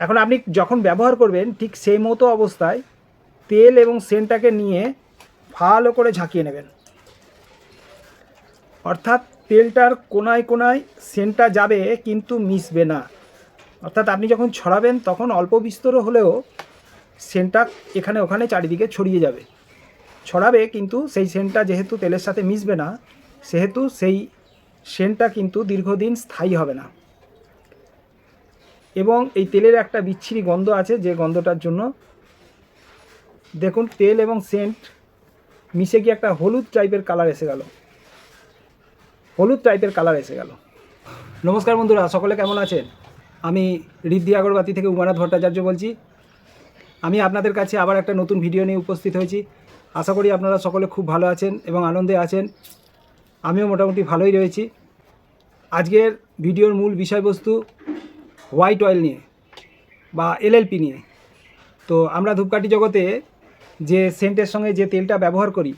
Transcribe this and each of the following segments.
এখন আপনি যখন ব্যবহার করবেন ঠিক সেই মতো অবস্থায় তেল এবং সেন্টটাকে নিয়ে ভালো করে ঝাঁকিয়ে নেবেন। অর্থাৎ তেলটার কোনায় কোনায় সেন্টটা যাবে কিন্তু মিশবে না। অর্থাৎ আপনি যখন ছড়াবেন তখন অল্প বিস্তর হলেও সেন্টটা এখানে ওখানে চারিদিকে ছড়িয়ে যাবে, ছড়াবে কিন্তু সেই সেন্টটা যেহেতু তেলের সাথে মিশবে না সেহেতু সেই সেন্টটা কিন্তু দীর্ঘদিন স্থায়ী হবে না। এবং এই তেলের একটা বিচ্ছিরি গন্ধ আছে, যে গন্ধটার জন্য দেখুন তেল এবং সেন্ট মিশে গিয়ে একটা হলুদ টাইপের কালার এসে গেল, নমস্কার বন্ধুরা, সকলে কেমন আছেন? আমি ঋদ্ধি আগরবাতি থেকে উমানাথ ভট্টাচার্য বলছি। আমি আপনাদের কাছে আবার একটা নতুন ভিডিও নিয়ে উপস্থিত হয়েছি। আশা করি আপনারা সকলে খুব ভালো আছেন এবং আনন্দে আছেন। আমিও মোটামুটি ভালোই রয়েছি। আজকের ভিডিওর মূল বিষয়বস্তু হোয়াইট অয়েল নিয়ে বা এলএলপি নিয়ে। তো আমরা ধূপকাঠি জগতে যে সেন্টের সঙ্গে যে তেলটা ব্যবহার করি,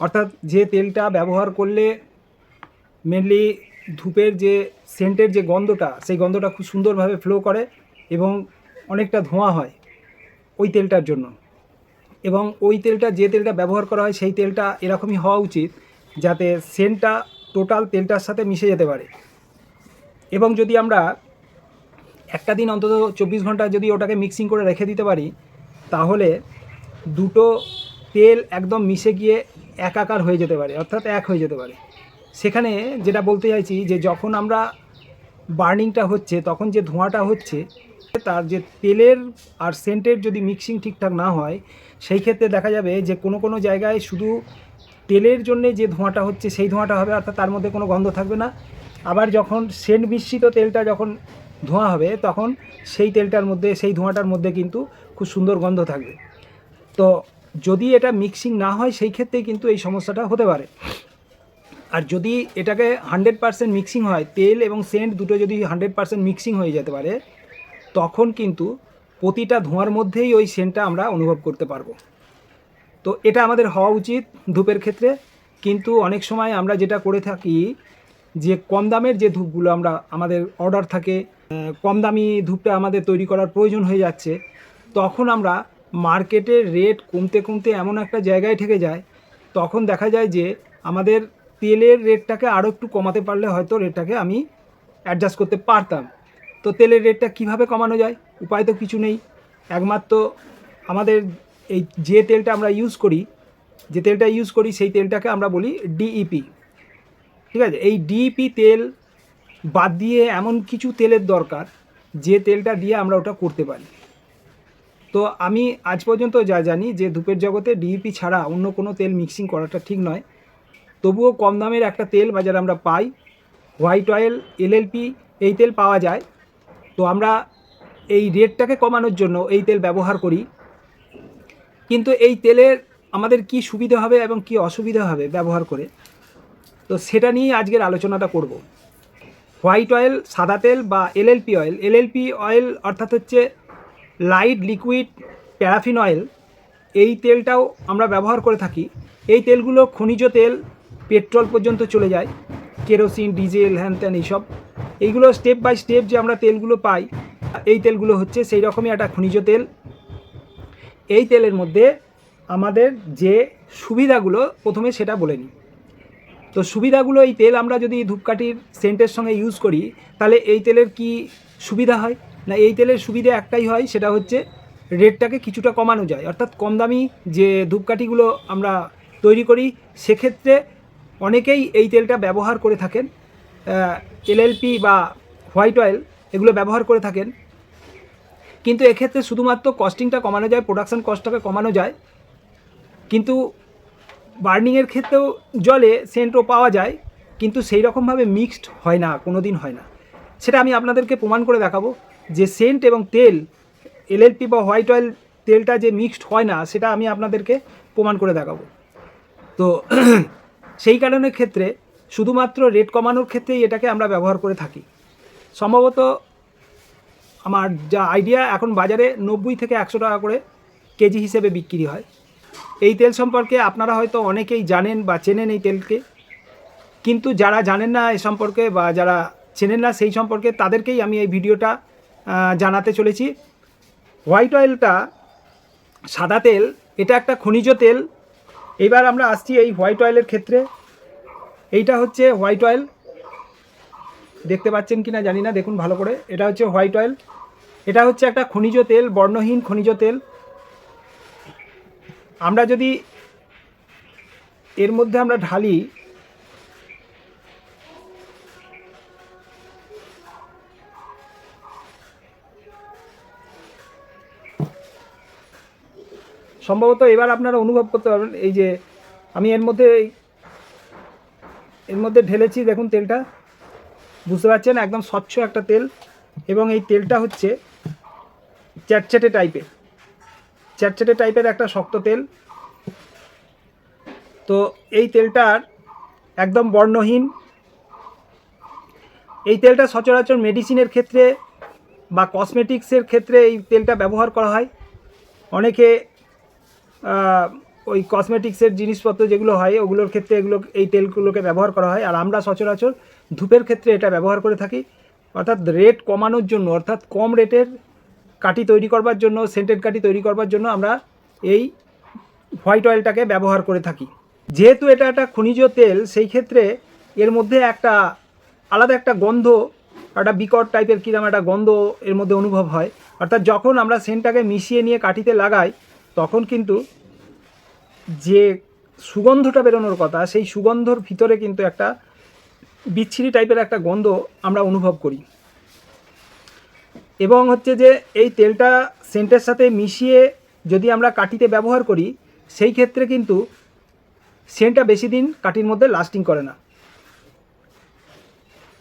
অর্থাৎ যে তেলটা ব্যবহার করলে মেনলি ধূপের যে সেন্টের যে গন্ধটা, সেই গন্ধটা খুব সুন্দরভাবে ফ্লো করে এবং অনেকটা ধোঁয়া হয় ওই তেলটার জন্য। এবং ওই তেলটা, যে তেলটা ব্যবহার করা হয় সেই তেলটা এরকমই হওয়া উচিত যাতে সেন্টটা টোটাল তেলটার সাথে মিশে যেতে পারে। এবং যদি আমরা একটা দিন অন্তত 24 ঘন্টা যদি ওটাকে মিক্সিং করে রেখে দিতে পারি, তাহলে দুটো তেল একদম মিশে গিয়ে একাকার হয়ে যেতে পারে, অর্থাৎ এক হয়ে যেতে পারে। সেখানে যেটা বলতে চাইছি যে যখন আমরা বার্নিংটা হচ্ছে তখন যে ধোঁয়াটা হচ্ছে, তার যে তেলের আর সেন্টের যদি মিক্সিং ঠিকঠাক না হয়, সেই ক্ষেত্রে দেখা যাবে যে কোনো কোনো জায়গায় শুধু তেলের জন্যে যে ধোঁয়াটা হচ্ছে সেই ধোঁয়াটা হবে, অর্থাৎ তার মধ্যে কোনো গন্ধ থাকবে না। আবার যখন সেন্ট মিশ্রিত তেলটা যখন ধোঁয়া হবে তখন সেই তেলটার মধ্যে, সেই ধোঁয়াটার মধ্যে কিন্তু খুব সুন্দর গন্ধ থাকবে। তো যদি এটা মিক্সিং না হয় সেই ক্ষেত্রেই কিন্তু এই সমস্যাটা হতে পারে। আর যদি এটাকে 100% মিক্সিং হয়, তেল এবং সেন্ট দুটো যদি 100% মিক্সিং হয়ে যেতে পারে, তখন কিন্তু প্রতিটা ধোঁয়ার মধ্যেই ওই সেন্টটা আমরা অনুভব করতে পারবো। তো এটা আমাদের হওয়া উচিত ধূপের ক্ষেত্রে। কিন্তু অনেক সময় আমরা যেটা করে থাকি যে কম দামের যে ধূপগুলো আমাদের অর্ডার থাকে, কম দামি ধূপটা আমাদের তৈরি করার প্রয়োজন হয়ে যাচ্ছে, তখন আমরা মার্কেটের রেট কমতে কমতে এমন একটা জায়গায় ঠেকে যায়, তখন দেখা যায় যে আমাদের তেলের রেটটাকে আরও একটু কমাতে পারলে হয়তো রেটটাকে আমি অ্যাডজাস্ট করতে পারতাম। তো তেলের রেটটা কিভাবে কমানো যায়? উপায় তো কিছু নেই। একমাত্র আমাদের এই যে তেলটা আমরা ইউজ করি সেই তেলটাকে আমরা বলি ডিইপি। ঠিক আছে, এই ডিইপি তেল বাদ দিয়ে এমন কিছু তেলের দরকার যে তেলটা দিয়ে আমরা ওটা করতে পারি। তো আমি আজ পর্যন্ত যা জানি যে ধূপের জগতে ডিইপি ছাড়া অন্য কোনো তেল মিক্সিং করাটা ঠিক নয়। তবুও কম দামের একটা তেল বাজারে আমরা পাই, হোয়াইট অয়েল, এলএলপি, এই তেল পাওয়া যায়। তো আমরা এই রেটটাকে কমানোর জন্য এই তেল ব্যবহার করি। কিন্তু এই তেলের আমাদের কি সুবিধা হবে এবং কি অসুবিধা হবে ব্যবহার করে, তো সেটা নিয়ে আজকের আলোচনাটা করব। হোয়াইট অয়েল, সাদা তেল বা এলএলপি অয়েল। এলএলপি অয়েল অর্থাৎ হচ্ছে লাইট লিকুইড প্যারাফিন অয়েল। এই তেলটাও আমরা ব্যবহার করে থাকি। এই তেলগুলো খনিজ তেল, পেট্রোল পর্যন্ত চলে যায়, কেরোসিন, ডিজেল, হ্যান ত্যান এইসব। এইগুলো স্টেপ বাই স্টেপ যে আমরা তেলগুলো পাই, এই তেলগুলো হচ্ছে সেই রকমই একটা খনিজ তেল। এই তেলের মধ্যে আমাদের যে সুবিধাগুলো প্রথমে সেটা বলে নিই। তো সুবিধাগুলো, এই তেল আমরা যদি ধূপকাঠির সেন্টের সঙ্গে ইউজ করি তাহলে এই তেলের কি সুবিধা হয় না? এই তেলের সুবিধা একটাই হয়, সেটা হচ্ছে রেটটাকে কিছুটা কমানো যায়। অর্থাৎ কম দামি যে ধূপকাঠিগুলো আমরা তৈরি করি সেক্ষেত্রে অনেকেই এই তেলটা ব্যবহার করে থাকেন, এলএলপি বা হোয়াইট অয়েল এগুলো ব্যবহার করে থাকেন। কিন্তু এক্ষেত্রে শুধুমাত্র কস্টিংটা কমানো যায়, প্রোডাকশান কস্টটাকে কমানো যায়, কিন্তু বার্নিংয়ের ক্ষেত্রেও জলে সেন্টও পাওয়া যায়, কিন্তু সেই রকমভাবে মিক্সড হয় না, কোনো দিন হয় না। সেটা আমি আপনাদেরকে প্রমাণ করে দেখাবো যে সেন্ট এবং তেল, এলএলপি বা হোয়াইট অয়েল তেলটা যে মিক্সড হয় না, সেটা আমি আপনাদেরকে প্রমাণ করে দেখাবো। তো সেই কারণের ক্ষেত্রে শুধুমাত্র রেট কমানোর ক্ষেত্রেই এটাকে আমরা ব্যবহার করে থাকি। সম্ভবত আমার যা আইডিয়া, এখন বাজারে 90 থেকে 100 টাকা করে কেজি হিসেবে বিক্রি হয়। এই তেল সম্পর্কে আপনারা হয়তো অনেকেই জানেন বা চেনেন এই তেলকে, কিন্তু যারা জানেন না এ সম্পর্কে বা যারা চেনেন না সেই সম্পর্কে, তাদেরকেই আমি এই ভিডিওটা জানাতে চলেছি। হোয়াইট অয়েলটা সাদা তেল, এটা একটা খনিজ তেল। এবার আমরা আসছি এই হোয়াইট অয়েলের ক্ষেত্রে। এইটা হচ্ছে হোয়াইট অয়েল, দেখতে পাচ্ছেন কি না জানি না, দেখুন ভালো করে, এটা হচ্ছে হোয়াইট অয়েল। এটা হচ্ছে একটা খনিজ তেল, বর্ণহীন খনিজ তেল। আমরা যদি এর মধ্যে আমরা ঢালি, সম্ভবত এবার আপনারা অনুভব করতে পারবেন, এই যে আমি এর মধ্যে ঢেলেছি, দেখুন তেলটা, বুঝতে পারছেন একদম স্বচ্ছ একটা তেল। এবং এই তেলটা হচ্ছে চ্যাটচ্যাটে টাইপের একটা শক্ত তেল। তো এই তেলটার একদম বর্ণহীন। এই তেলটা সচরাচর মেডিসিনের ক্ষেত্রে বা কসমেটিক্সের ক্ষেত্রে এই তেলটা ব্যবহার করা হয়। অনেকে ওই কসমেটিক্সের জিনিসপত্র যেগুলো হয় ওগুলোর ক্ষেত্রে এই তেলগুলোকে ব্যবহার করা হয়। আর আমরা সচরাচর ধূপের ক্ষেত্রে এটা ব্যবহার করে থাকি, অর্থাৎ রেট কমানোর জন্য, অর্থাৎ কম রেটের কাঠি তৈরি করবার জন্য, সেন্টেড কাঠি তৈরি করবার জন্য আমরা এই হোয়াইট অয়েলটাকে ব্যবহার করে থাকি। যেহেতু এটা একটা খনিজ তেল, সেই ক্ষেত্রে এর মধ্যে একটা আলাদা একটা গন্ধ, একটা বিকট টাইপের কীরকম একটা গন্ধ এর মধ্যে অনুভব হয়। অর্থাৎ যখন আমরা সেন্টটাকে মিশিয়ে নিয়ে কাঠিতে লাগাই, তখন কিন্তু যে সুগন্ধটা বেরোনোর কথা, সেই সুগন্ধর ভিতরে কিন্তু একটা বিচ্ছিরি টাইপের একটা গন্ধ আমরা অনুভব করি। এবং হচ্ছে যে এই তেলটা সেন্টের সাথে মিশিয়ে যদি আমরা কাঠিতে ব্যবহার করি, সেই ক্ষেত্রে কিন্তু সেন্টটা বেশি দিন কাঠির মধ্যে লাস্টিং করে না।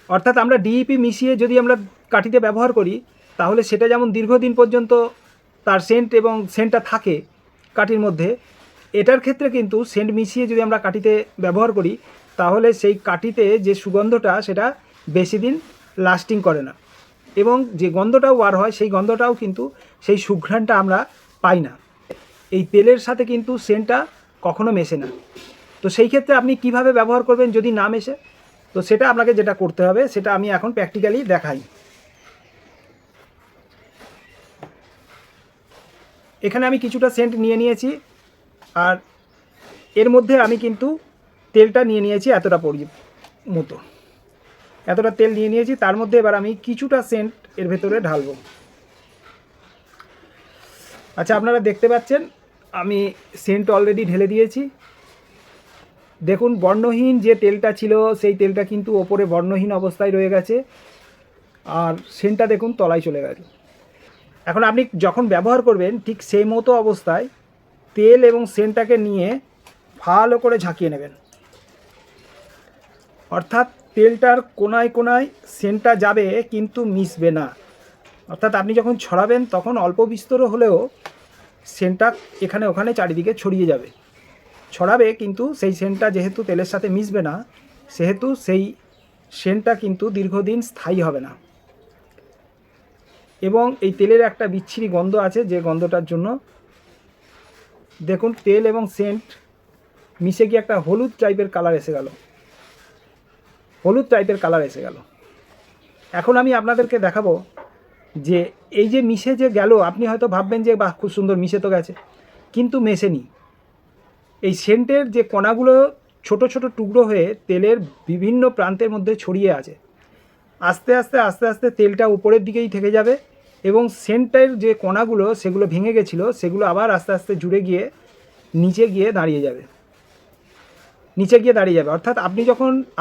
অর্থাৎ আমরা ডিইপি মিশিয়ে যদি আমরা কাঠিতে ব্যবহার করি, তাহলে সেটা যেমন দীর্ঘদিন পর্যন্ত তার সেন্টটা থাকে কাঠির মধ্যে, এটার ক্ষেত্রে কিন্তু সেন্ট মিশিয়ে যদি আমরা কাঠিতে ব্যবহার করি, তাহলে সেই কাঠিতে যে সুগন্ধটা সেটা বেশি দিন লাস্টিং করে না। এবং যে গন্ধটাও বার হয়, সেই গন্ধটাও কিন্তু, সেই সুঘ্রাণটা আমরা পাই না। এই তেলের সাথে কিন্তু সেন্টটা কখনো মেশে না। তো সেই ক্ষেত্রে আপনি কিভাবে ব্যবহার করবেন যদি না মেশে? তো সেটা আপনাকে যেটা করতে হবে, সেটা আমি এখন প্র্যাকটিক্যালি দেখাই। এখানে আমি কিছুটা সেন্ট নিয়ে নিয়েছি, আর এর মধ্যে আমি কিন্তু তেলটা নিয়ে নিয়েছি এতটা মতো, এতটা তেল নিয়ে নিয়েছি। তার মধ্যে এবার আমি কিছুটা সেন্ট এর ভেতরে ঢালবো। আচ্ছা, আপনারা দেখতে পাচ্ছেন আমি সেন্ট অলরেডি ঢেলে দিয়েছি। দেখুন, বর্ণহীন যে তেলটা ছিল, সেই তেলটা কিন্তু ওপরে বর্ণহীন অবস্থায় রয়ে গেছে, আর সেন্টটা দেখুন তলায় চলে গেছে। এখন আপনি যখন ব্যবহার করবেন, ঠিক সেই মতো অবস্থায় তেল এবং সেন্টটাকে নিয়ে ভালো করে ঝাঁকিয়ে নেবেন। অর্থাৎ তেলটার কোনায় কোনায় সেন্টটা যাবে, কিন্তু মিশবে না। অর্থাৎ আপনি যখন ছড়াবেন, তখন অল্প বিস্তর হলেও সেন্টটা এখানে ওখানে চারিদিকে ছড়িয়ে যাবে, ছড়াবে, কিন্তু সেই সেন্টটা যেহেতু তেলের সাথে মিশবে না, সেহেতু সেই সেন্টটা কিন্তু দীর্ঘদিন স্থায়ী হবে না। এবং এই তেলের একটা বিচ্ছিরি গন্ধ আছে, যে গন্ধটার জন্য দেখুন তেল এবং সেন্ট মিশে গিয়ে একটা হলুদ টাইপের কালার এসে গেল। এখন আমি আপনাদেরকে দেখাবো যে এই যে মিশে যে গেল, আপনি হয়তো ভাববেন যে বাহ, খুব সুন্দর মিশে তো গেছে, কিন্তু মেশেনি। এই সেন্টের যে কণাগুলো ছোট ছোট টুকরো হয়ে তেলের বিভিন্ন প্রান্তের মধ্যে ছড়িয়ে আছে। আস্তে আস্তে তেলটা উপরের দিকেই থেকে যাবে, এবং সেন্টের যে কণাগুলো সেগুলো ভেঙে গেছিলো, সেগুলো আবার আস্তে আস্তে জুড়ে গিয়ে নিচে গিয়ে দাঁড়িয়ে যাবে। অর্থাৎ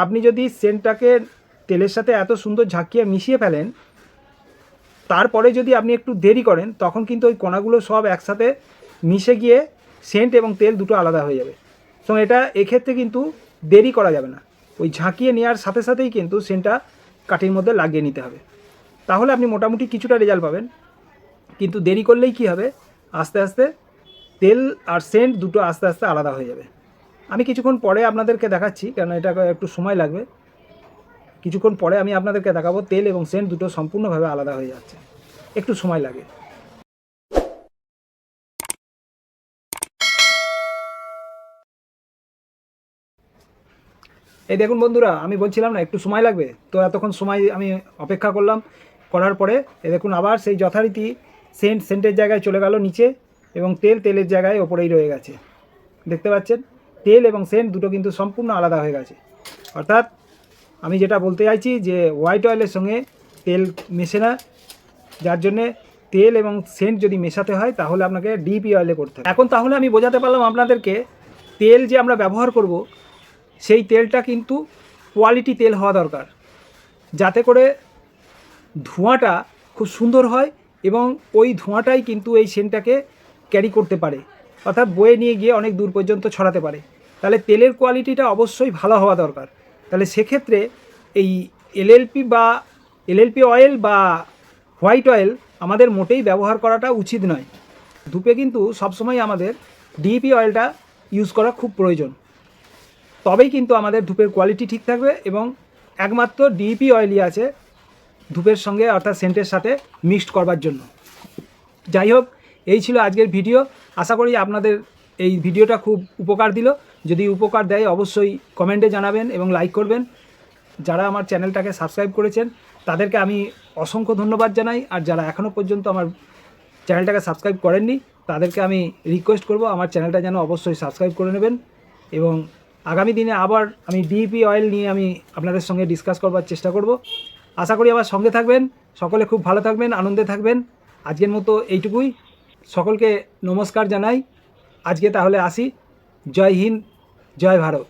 আপনি যদি সেন্টটাকে তেলের সাথে এত সুন্দর ঝাঁকিয়ে মিশিয়ে ফেলেন, তারপরে যদি আপনি একটু দেরি করেন, তখন কিন্তু ওই কণাগুলো সব একসাথে মিশে গিয়ে সেন্ট এবং তেল দুটো আলাদা হয়ে যাবে। তো এক্ষেত্রে কিন্তু দেরি করা যাবে না, ওই ঝাঁকিয়ে নেওয়ার সাথে সাথেই কিন্তু সেন্টটা কাঠির মধ্যে লাগিয়ে নিতে হবে। তাহলে আপনি মোটামুটি কিছুটা রেজাল্ট পাবেন। কিন্তু দেরি করলেই কি হবে, আস্তে আস্তে তেল আর সেন্ট দুটো আস্তে আস্তে আলাদা হয়ে যাবে। আমি কিছুক্ষণ পরে আপনাদেরকে দেখাচ্ছি, কেন এটা একটু সময় লাগবে। কিছুক্ষণ পরে আমি আপনাদেরকে দেখাবো তেল এবং সেন্ট দুটো সম্পূর্ণভাবে আলাদা হয়ে যাচ্ছে, একটু সময় লাগে। এই দেখুন বন্ধুরা, আমি বলছিলাম না একটু সময় লাগবে, তো এতক্ষণ সময় আমি অপেক্ষা করার পরে দেখুন আবার সেই যথারীতি সেন্টের জায়গায় চলে গেল নিচে, এবং তেলের জায়গায় ওপরেই রয়ে গেছে। দেখতে পাচ্ছেন তেল এবং সেন্ট দুটো কিন্তু সম্পূর্ণ আলাদা হয়ে গেছে। অর্থাৎ আমি যেটা বলতে চাইছি যে হোয়াইট অয়েলের সঙ্গে তেল মেশে না, যার জন্যে তেল এবং সেন্ট যদি মেশাতে হয় তাহলে আপনাকে ডিপি অয়েলে করতে হবে। এখন তাহলে আমি বোঝাতে পারলাম আপনাদেরকে, তেল যে আমরা ব্যবহার করব সেই তেলটা কিন্তু কোয়ালিটি তেল হওয়া দরকার, যাতে করে ধোঁয়াটা খুব সুন্দর হয় এবং ওই ধোঁয়াটাই কিন্তু এই সেন্টটাকে ক্যারি করতে পারে, অর্থাৎ বয়ে নিয়ে গিয়ে অনেক দূর পর্যন্ত ছড়াতে পারে। তাহলে তেলের কোয়ালিটিটা অবশ্যই ভালো হওয়া দরকার। তাহলে সেক্ষেত্রে এই এলএলপি অয়েল বা হোয়াইট অয়েল আমাদের মোটেই ব্যবহার করাটা উচিত নয়। ধূপে কিন্তু সবসময় আমাদের ডিপি অয়েলটা ইউজ করা খুব প্রয়োজন, তবেই কিন্তু আমাদের ধূপের কোয়ালিটি ঠিক থাকবে এবং একমাত্র ডিপি অয়েলই আছে ধূপের সঙ্গে অর্থাৎ সেন্টের সাথে মিক্সড করবার জন্য। যাই হোক, এই ছিল আজকের ভিডিও। আশা করি আপনাদের এই ভিডিওটা খুব উপকার দিল। যদি উপকার দেয় অবশ্যই কমেন্টে জানাবেন এবং লাইক করবেন। যারা আমার চ্যানেলটাকে সাবস্ক্রাইব করেছেন তাদেরকে আমি অসংখ্য ধন্যবাদ জানাই, আর যারা এখনও পর্যন্ত আমার চ্যানেলটাকে সাবস্ক্রাইব করেননি তাদেরকে আমি রিকোয়েস্ট করব আমার চ্যানেলটা যেন অবশ্যই সাবস্ক্রাইব করে নেবেন। এবং আগামী দিনে আবার আমি ডিপি অয়েল নিয়ে আমি আপনাদের সঙ্গে ডিসকাস করবার চেষ্টা করব। আশা করি আবার সঙ্গে থাকবেন। সকলে খুব ভালো থাকবেন, আনন্দে থাকবেন। আজকের মতো এইটুকুই। সকলকে নমস্কার জানাই। আজকে তাহলে আসি। জয় হিন্দ, জয় ভারত।